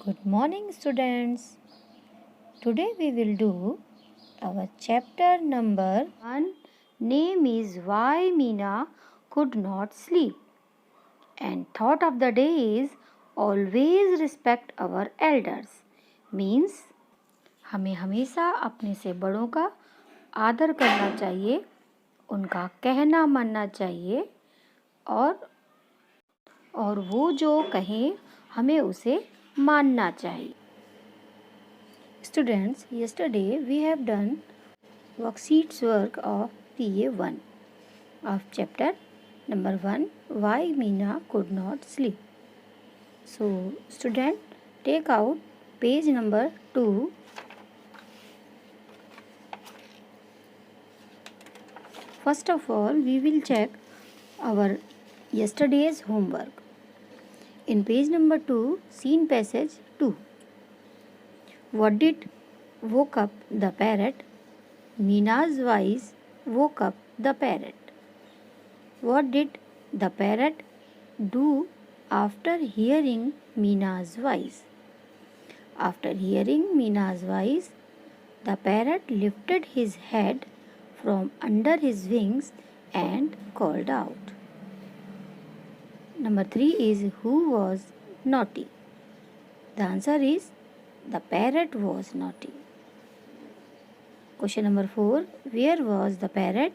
Good morning, students. Today we will do our chapter number 1. Name is Why Meena Could Not Sleep. And thought of the day is Always respect our elders. Means हमें हमेशा अपने से बड़ों का आदर करना चाहिए, उनका कहना मानना चाहिए और वो जो कहें हमें उसे मानना चाहिए. Students, yesterday we have done worksheets work of PA1 of chapter number 1 Why Meena Could Not Sleep. So, student, take out page number 2. First of all, we will check our yesterday's homework. In page number 2, scene passage 2. What did woke up the parrot? Meena's voice woke up the parrot. What did the parrot do after hearing Meena's voice? After hearing Meena's voice, the parrot lifted his head from under his wings and called out. Number 3 is who was naughty? The answer is the parrot was naughty. Question number 4. Where was the parrot?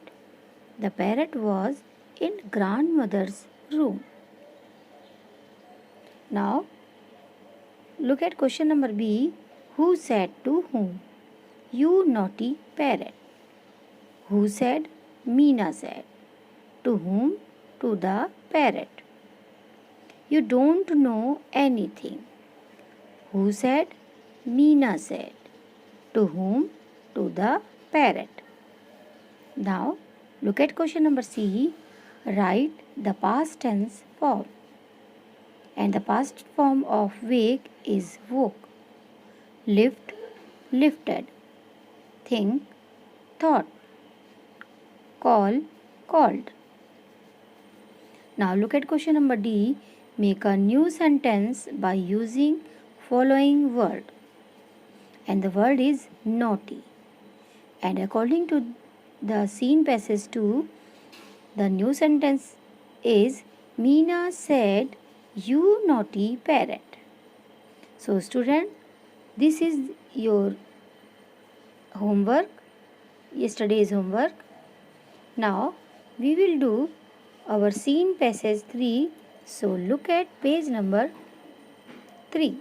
The parrot was in grandmother's room. Now, look at question number B. Who said to whom? You naughty parrot. Who said? Meena said. To whom? To the parrot. You don't know anything. Who said? Meena said. To whom? To the parrot. Now, look at question number C. Write the past tense form. And the past form of wake is woke. Lift, lifted. Think, thought. Call, called. Now look at question number D. Make a new sentence by using following word. And the word is naughty. And according to the scene passage 2, the new sentence is Meena said, you naughty parrot. So student, this is your homework, yesterday's homework. Now we will do our scene passage 3. So look at page number 3.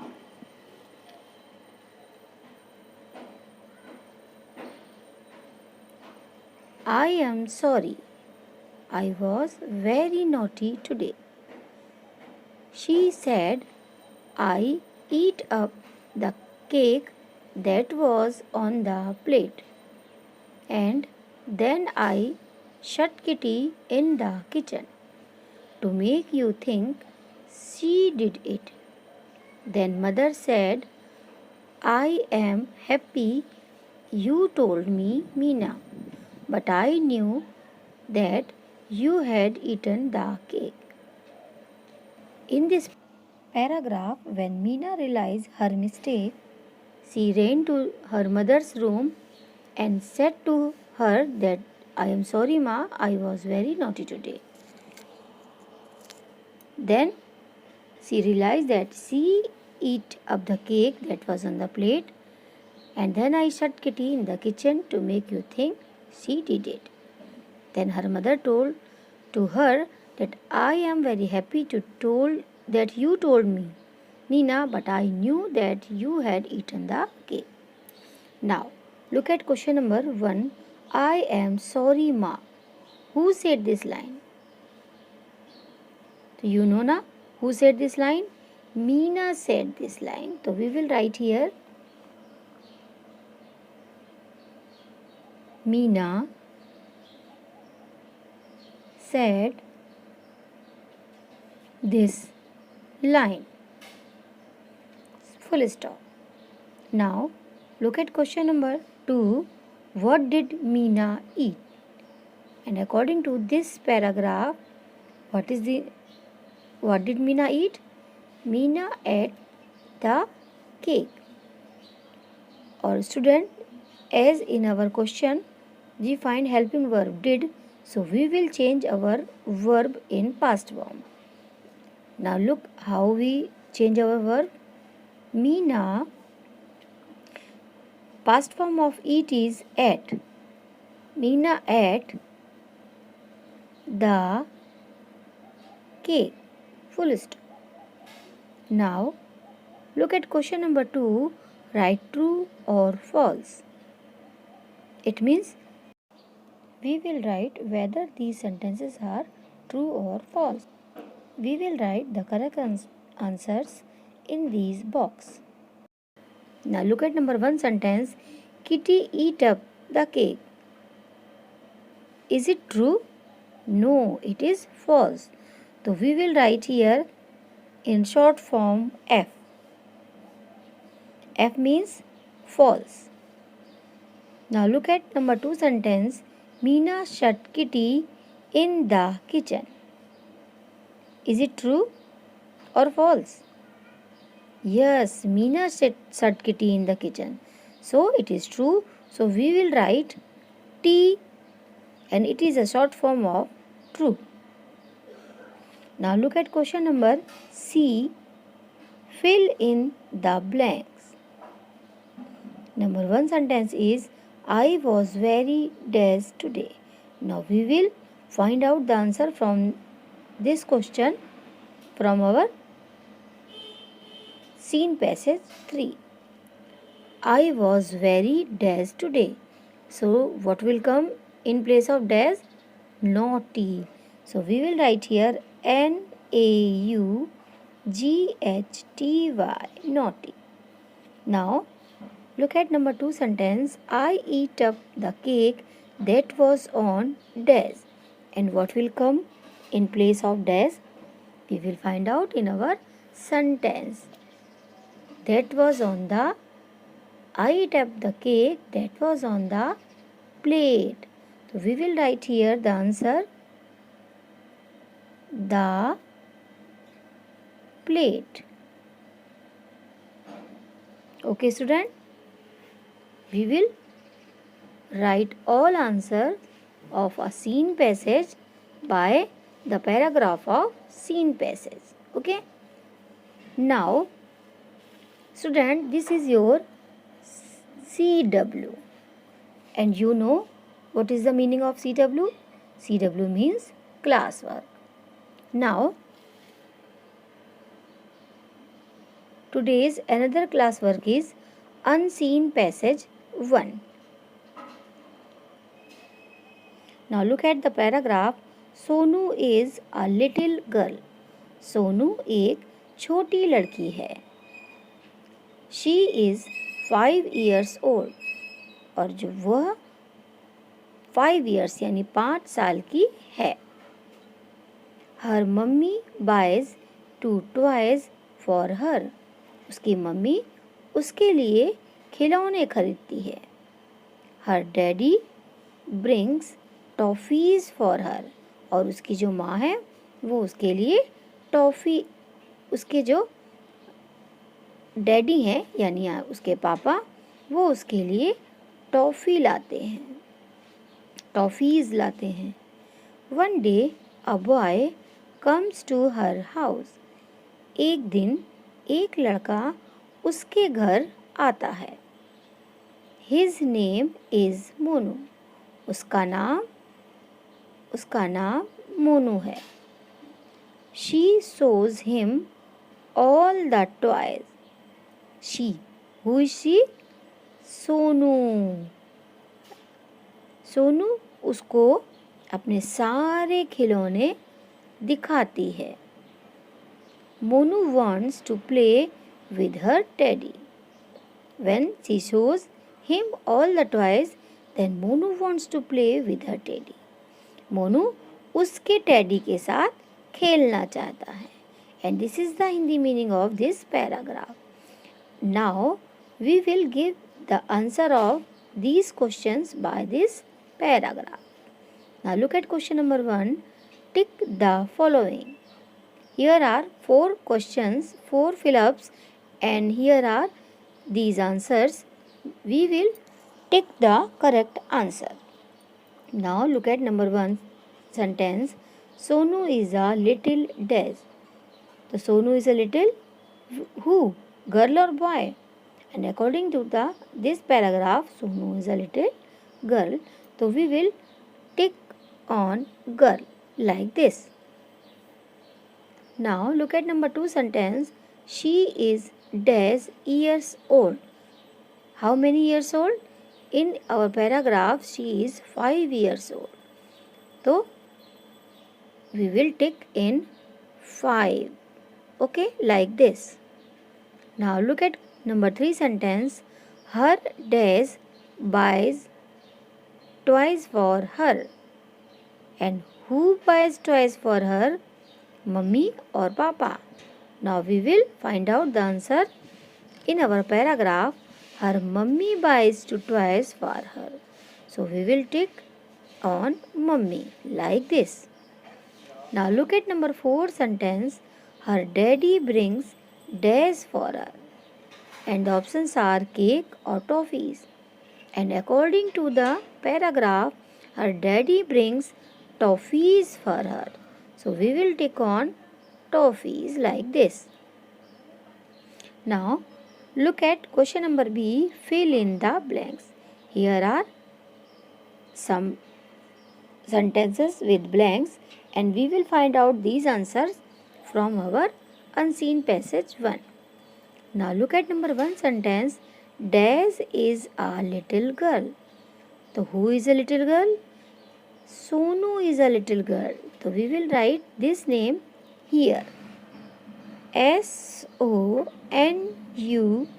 I am sorry. I was very naughty today. She said, I eat up the cake that was on the plate. And then I shut Kitty in the kitchen to make you think she did it. Then mother said, I am happy you told me, Meena, but I knew that you had eaten the cake. In this paragraph, when Meena realized her mistake, she ran to her mother's room and said to her that I am sorry, Ma, I was very naughty today. Then she realized that she ate up the cake that was on the plate, and then I shut Kitty in the kitchen to make you think she did it. Then her mother told to her that I am very happy that you told me, Meena, but I knew that you had eaten the cake. Now, look at question number 1. I am sorry, Ma. Who said this line? So you know na? Who said this line? Meena said this line. So we will write here. Meena said this line. Full stop. Now, look at question number 2. What did Meena eat? And according to this paragraph, what did Meena eat? Meena ate the cake. Or student, as in our question we find helping verb did, so we will change our verb in past form. Now look how we change our verb. Meena, past form of eat is ate. Meena ate the cake. Full stop. Now look at question number 2. Write true or false. It means we will write whether these sentences are true or false. We will write the correct answers in these box. Now look at number 1 sentence. Kitty eat up the cake. Is it true? No, it is false. So we will write here in short form F. F means false. Now look at number 2 sentence. Meena shut Kitty in the kitchen. Is it true or false? Yes, Meena shut Kitty in the kitchen. So it is true. So we will write T, and it is a short form of true. Now look at question number C. Fill in the blanks. Number 1 sentence is I was very dazed today. Now we will find out the answer from this question from our scene passage 3. I was very dazed today. So what will come in place of dazed? Naughty. So we will write here Naughty, naughty. Now look at number 2 sentence. I eat up the cake that was on dash. And what will come in place of dash? We will find out in our sentence. That was on the, I ate up the cake that was on the plate. So we will write here the answer, the plate. Okay student, we will write all answers of a scene passage by the paragraph of scene passage. Okay. Now student, this is your CW, and you know what is the meaning of CW? CW means classwork. Now today's another classwork is Unseen Passage 1. Now look at the paragraph. Sonu is a little girl. Sonu एक छोटी लड़की है. She is 5 years old. और जो वह 5 years यानी 5 साल की है. Her mummy buys 2 toys for her. उसकी मम्मी उसके लिए खिलौने खरीदती है. Her daddy brings toffees for her. और उसकी जो माँ है वो उसके लिए टॉफ़ी, उसके जो डैडी हैं यानी उसके पापा, वो उसके लिए टॉफ़ी लाते हैं, टॉफ़ीज़ लाते हैं. One day a boy comes to her house. एक दिन एक लड़का उसके घर आता है. His name is Monu. उसका नाम मोनू है. She shows him all the toys. She, who is she? Sonu. Sonu उसको अपने सारे खिलौने दिखाती है. Monu wants to play with her teddy. When she shows him all the toys, then Monu wants to play with her teddy. Monu उसके टेडी के साथ खेलना चाहता है. And this is the Hindi meaning of this paragraph. Now we will give the answer of these questions by this paragraph. Now look at question number 1. Tick the following. Here are 4 questions, 4 fill-ups, and here are these answers, we will take the correct answer. Now look at number 1 sentence. Sonu is a little dash. So Sonu is a little who? Girl or boy? And according to this paragraph, Sonu is a little girl. So we will tick on girl like this. Now look at number 2 sentence. She is dash years old. How many years old? In our paragraph, she is 5 years old. So we will tick in 5. Okay, like this. Now look at number 3 sentence. Her dash buys toys for her. And who buys toys for her? Mummy or Papa? Now we will find out the answer in our paragraph. Her mummy buys two toys for her. So we will tick on mummy like this. Now look at number 4 sentence. Her daddy brings dash for her. And the options are cake or toffees. And according to the paragraph, her daddy brings toffees for her. So we will tick on toffees like this. Now look at question number B. Fill in the blanks. Here are some sentences with blanks and we will find out these answers from our unseen passage 1. Now look at number 1 sentence. Dash is a little girl. So who is a little girl? Sonu is a little girl. So we will write this name here. Sonu,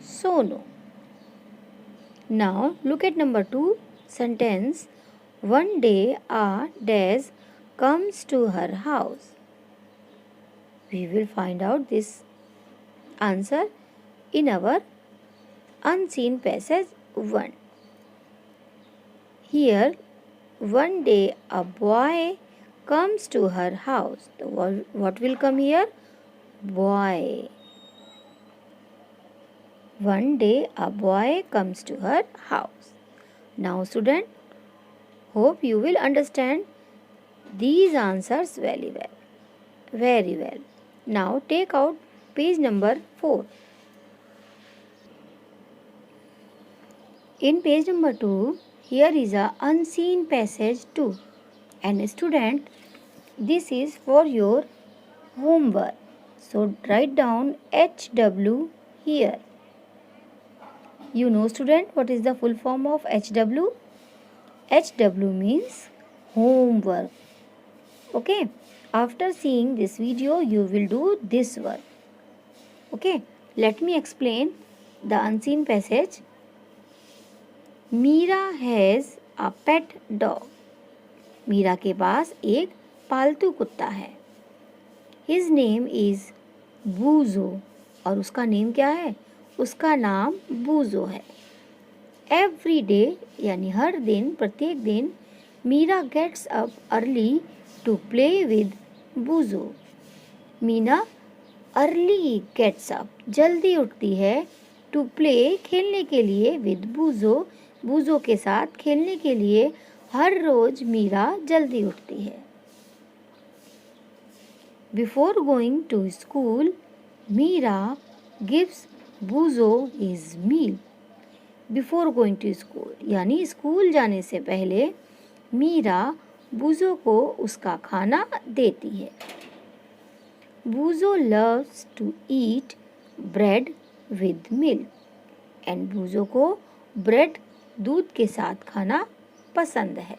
Sonu. Now look at number 2 sentence. One day a dash comes to her house. We will find out this answer in our unseen passage 1. Here, one day a boy comes to her house. So what will come here? Boy. One day a boy comes to her house. Now student, hope you will understand these answers very well. Very well. Now take out page number 4. In page number 2, here is a unseen passage 2. And student, this is for your homework. So write down HW here. You know student, what is the full form of HW? HW means homework. Okay. After seeing this video, you will do this work. Okay. Let me explain the unseen passage. Meera has a pet dog. Meera के पास एक पालतू कुत्ता है. His name is Bozo. और उसका name क्या है? उसका नाम बूजो है. एवरी डे यानी हर दिन, प्रत्येक दिन Meera gets up early to play with Bozo. Meena early gets up, जल्दी उठती है, टू प्ले, खेलने के लिए, विद बूजो, बूजो के साथ खेलने के लिए हर रोज मीरा जल्दी उठती है. Before going to school Meera gives बूजो his meal. Before going to school यानी स्कूल जाने से पहले मीरा बूजो को उसका खाना देती है. Boojo loves to eat bread with milk. And Boojo को ब्रेड दूध के साथ खाना पसंद है.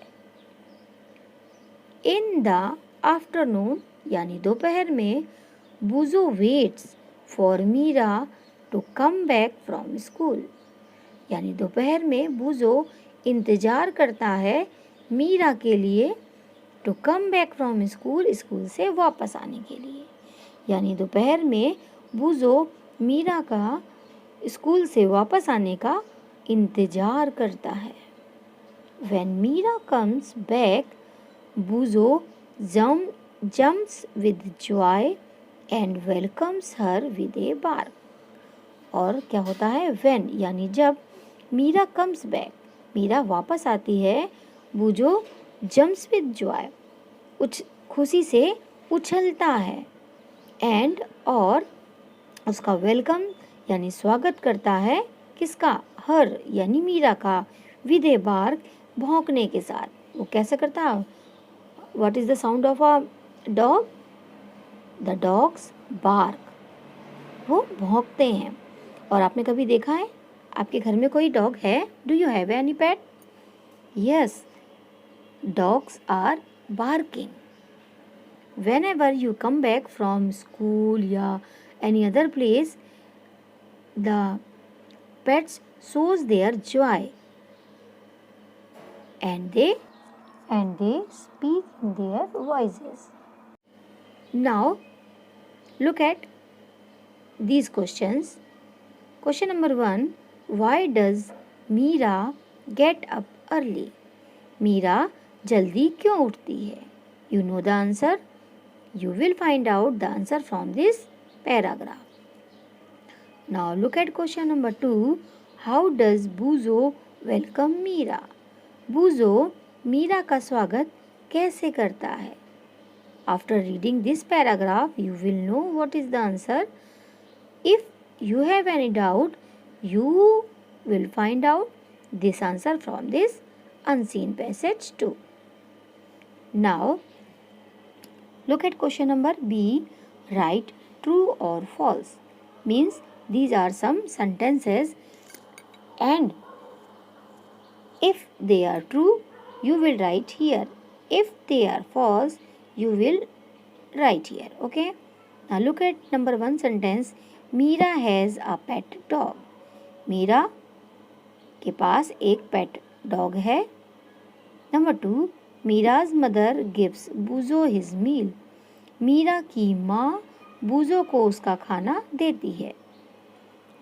इन द आफ्टरनून यानी दोपहर में Boojo waits for Meera to come back from school. यानी दोपहर में बूजो इंतज़ार करता है मीरा के लिए, to come back from school, school से वापस आने के लिए. यानी दोपहर में बूजो मीरा का स्कूल से वापस आने का इंतज़ार करता है. When Meera comes back, Buzo jumps with joy and welcomes her with a bark. और क्या होता है when, यानी जब मीरा कम्स बैक, मीरा वापस आती है, बूजो जम्प्स विद जॉय, खुशी से उछलता है, एंड और उसका वेलकम यानी स्वागत करता है किसका, हर यानी मीरा का, विद ए बार्क भौंकने के साथ। वो कैसे करता है, what is the sound of a dog, the dogs bark, वो भौंकते हैं। और आपने कभी देखा है आपके घर में कोई डॉग है, do you have any pet? Yes, dogs are barking. Whenever you come back from school या any other place, the pets shows their joy and they speak in their voices. Now look at these questions. Question number 1, why does Meera get up early? Meera जल्दी क्यों उठती है? You know the answer. You will find out the answer from this paragraph. Now look at question number 2. How does Buzo welcome Meera? Buzo Meera का स्वागत कैसे करता है? After reading this paragraph, you will know what is the answer. If you have any doubt, you will find out this answer from this unseen passage too. Now look at question number B. Write true or false. Means these are some sentences, and if they are true, you will write here. If they are false, you will write here. Okay. Now look at number 1 sentence. Meera has a pet dog. Meera के पास एक pet dog है. Number 2, Meera's mother gives बूजो his meal. Meera की माँ बूजो को उसका खाना देती है.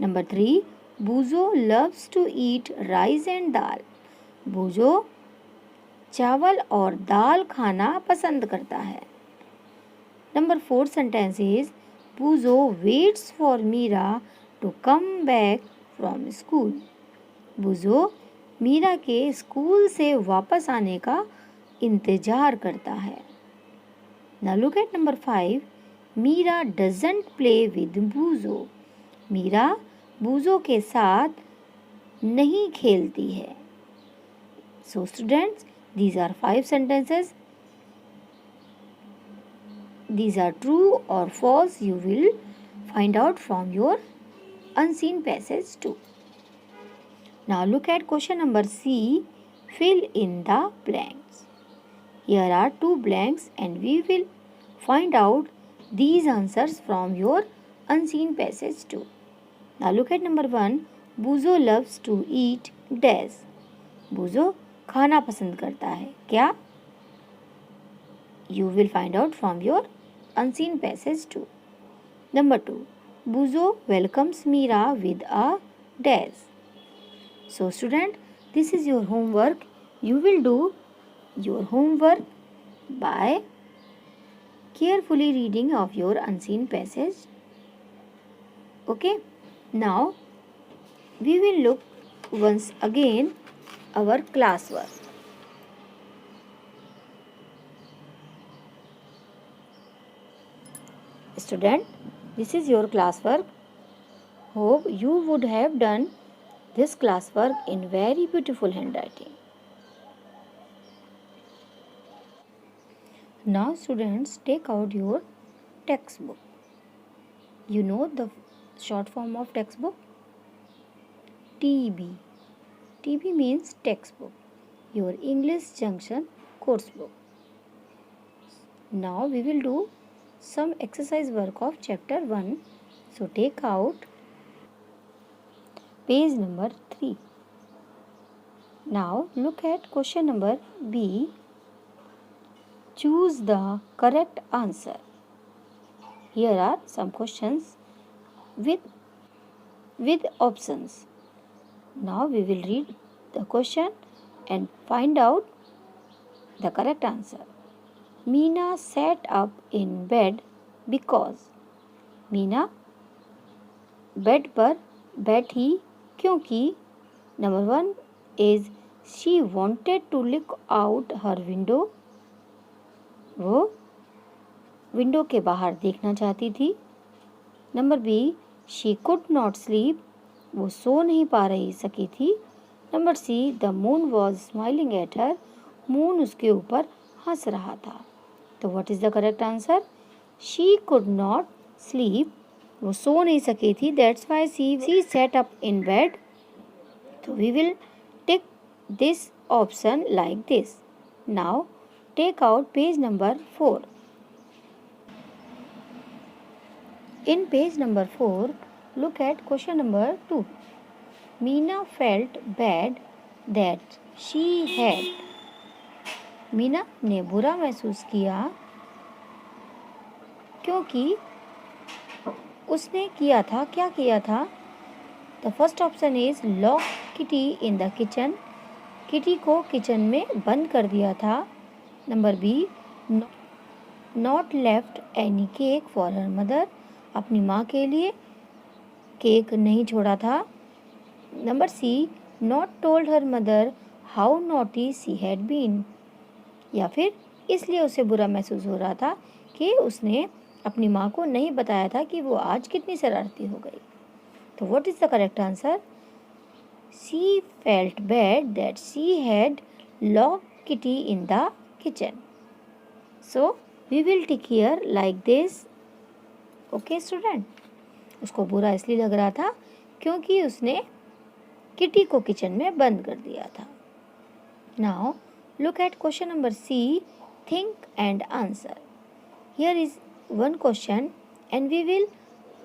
Number 3, Boojo loves to eat rice and dal. Boojo चावल और दाल खाना पसंद करता है. Number 4 sentence is Boojo waits for Meera to come back from school. Boojo Meera के स्कूल से वापस आने का इंतजार करता है. Now look at number 5. Meera doesn't play with बूजो. Meera बूजो के साथ नहीं खेलती है. So students, these are 5 sentences. These are true or false. You will find out from your unseen passage too. Now look at question number C. Fill in the blanks. Here are 2 blanks and we will find out these answers from your unseen passage too. Now look at number 1. Buzo loves to eat dash. Buzo खाना पसंद करता है. क्या? You will find out from your unseen passage too. Number 2. Buzo welcomes Meera with a dash. So student, this is your homework. You will do your homework by carefully reading of your unseen passage. Okay. Now we will look once again our classwork. Student, this is your classwork. Hope you would have done this classwork in very beautiful handwriting. Now students, take out your textbook. You know the short form of textbook? TB. TB means textbook, your English Junction course book. Now we will do some exercise work of chapter 1. So take out page number 3. Now look at question number B. Choose the correct answer. Here are some questions with options. Now we will read the question and find out the correct answer. Meena sat up in bed because. Meena bed पर बैठी क्योंकि number 1 is she wanted to look out her window, वो window के बाहर देखना चाहती थी। Number B, she could not sleep, वो सो नहीं पा रही सकी थी। Number C, the moon was smiling at her, moon उसके ऊपर हंस रहा था। तो what is the correct answer? She could not sleep, वो सो नहीं सकी थी, that's why she set up in bed. तो we will tick this option like this. Now take out page number 4. In page number 4, look at question number 2. Meena felt bad that she had. Meena ने बुरा महसूस किया क्योंकि उसने किया था, क्या किया था? The first option is lock Kitty in the kitchen. Kitty को किचन में बंद कर दिया था. Number B, not left any cake for her mother. अपनी माँ के लिए केक नहीं छोड़ा था. Number C, not told her mother how naughty she had been. या फिर इसलिए उसे बुरा महसूस हो रहा था कि उसने अपनी माँ को नहीं बताया था कि वो आज कितनी शरारती हो गई. तो what is the correct answer? She felt bad that she had locked Kitty in the kitchen. So we will tick here like this. Okay student, उसको बुरा इसलिए लग रहा था क्योंकि उसने किटी को किचन में बंद कर दिया था. Now look at question number C, think and answer. Here is one question and we will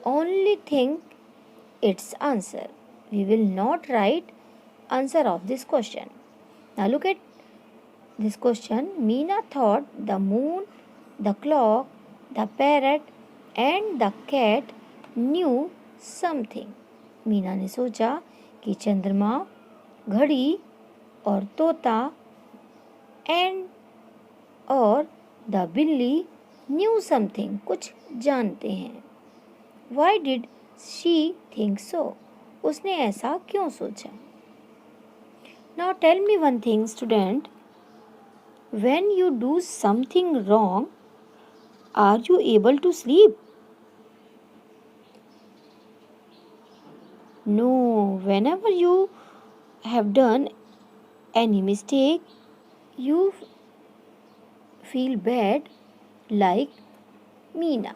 only think its answer. We will not write answer of this question. Now look at this question. Meena thought the moon, the clock, the parrot and the cat knew something. Meena ने सोचा कि चंद्रमा, घड़ी और तोता and और the बिल्ली knew something, कुछ जानते हैं. Why did she think so? उसने ऐसा क्यों सोचा? Now tell me one thing student, when you do something wrong, are you able to sleep? No, whenever you have done any mistake, you feel bad like Meena.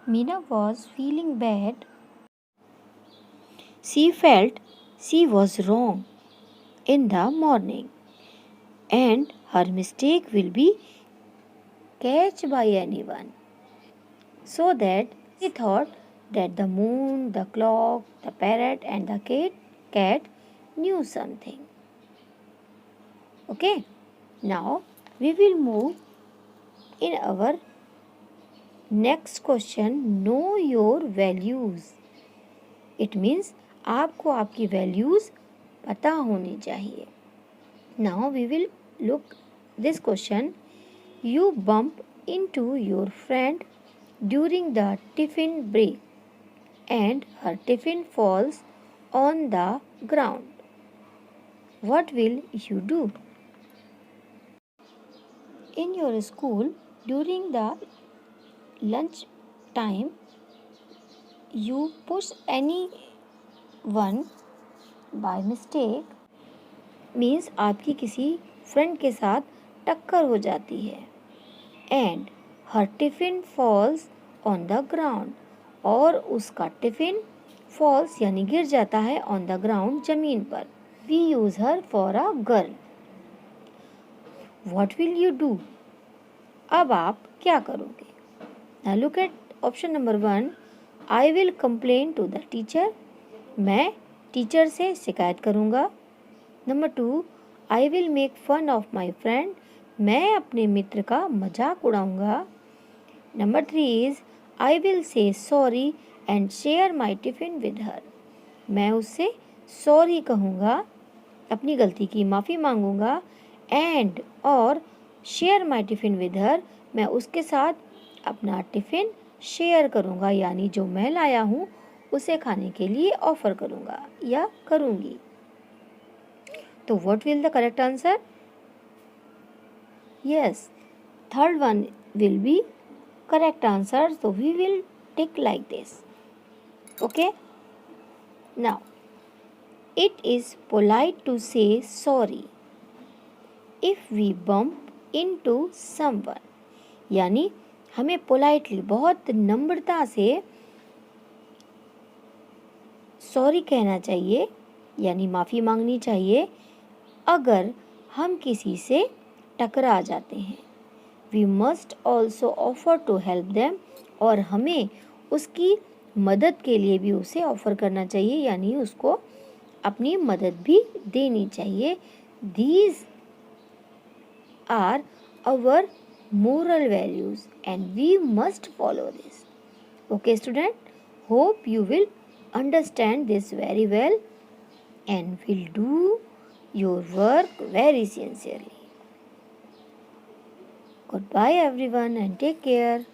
Meena was feeling bad. She felt she was wrong in the morning and her mistake will be catched by anyone. So that she thought that the moon, the clock, the parrot and the cat knew something. Okay, now we will move in our next question. Know your values. It means आपको आपकी values पता होनी चाहिए. Now we will look this question. You bump into your friend during the tiffin break and her tiffin falls on the ground. What will you do? In your school, during the lunch time, you push anyone by mistake, means आपकी किसी friend के साथ टक्कर हो जाती है. And her tiffin falls on the ground, और उसका टिफिन falls यानी गिर जाता है on the ground जमीन पर. We use her for a girl. What will you do? अब आप क्या करोगे? Now look at option number 1. I will complain to the teacher. मैं टीचर से शिकायत करूँगा. Number 2, I will make fun of my friend. मैं अपने मित्र का मजाक उड़ाऊँगा. Number 3 is I will say sorry and share my tiffin with her. मैं उससे सॉरी कहूँगा, अपनी गलती की माफ़ी मांगूँगा एंड और share my tiffin with her, मैं उसके साथ अपना टिफ़िन शेयर करूँगा, यानी जो मैं लाया हूँ उसे खाने के लिए ऑफर करूँगा या करूँगी। तो what will the correct answer? Yes, third one will be correct answer, so we will tick like this. Okay, now it is polite to say sorry if we bump into someone, यानी हमें politely बहुत नम्रता से sorry कहना चाहिए यानी माफ़ी मांगनी चाहिए अगर हम किसी से टकरा जाते हैं। We must also offer to help them, और हमें उसकी मदद के लिए भी उसे ऑफ़र करना चाहिए यानी उसको अपनी मदद भी देनी चाहिए। These are our moral values and we must follow this. Okay student, hope you will understand this very well and will do your work very sincerely. Goodbye everyone and take care.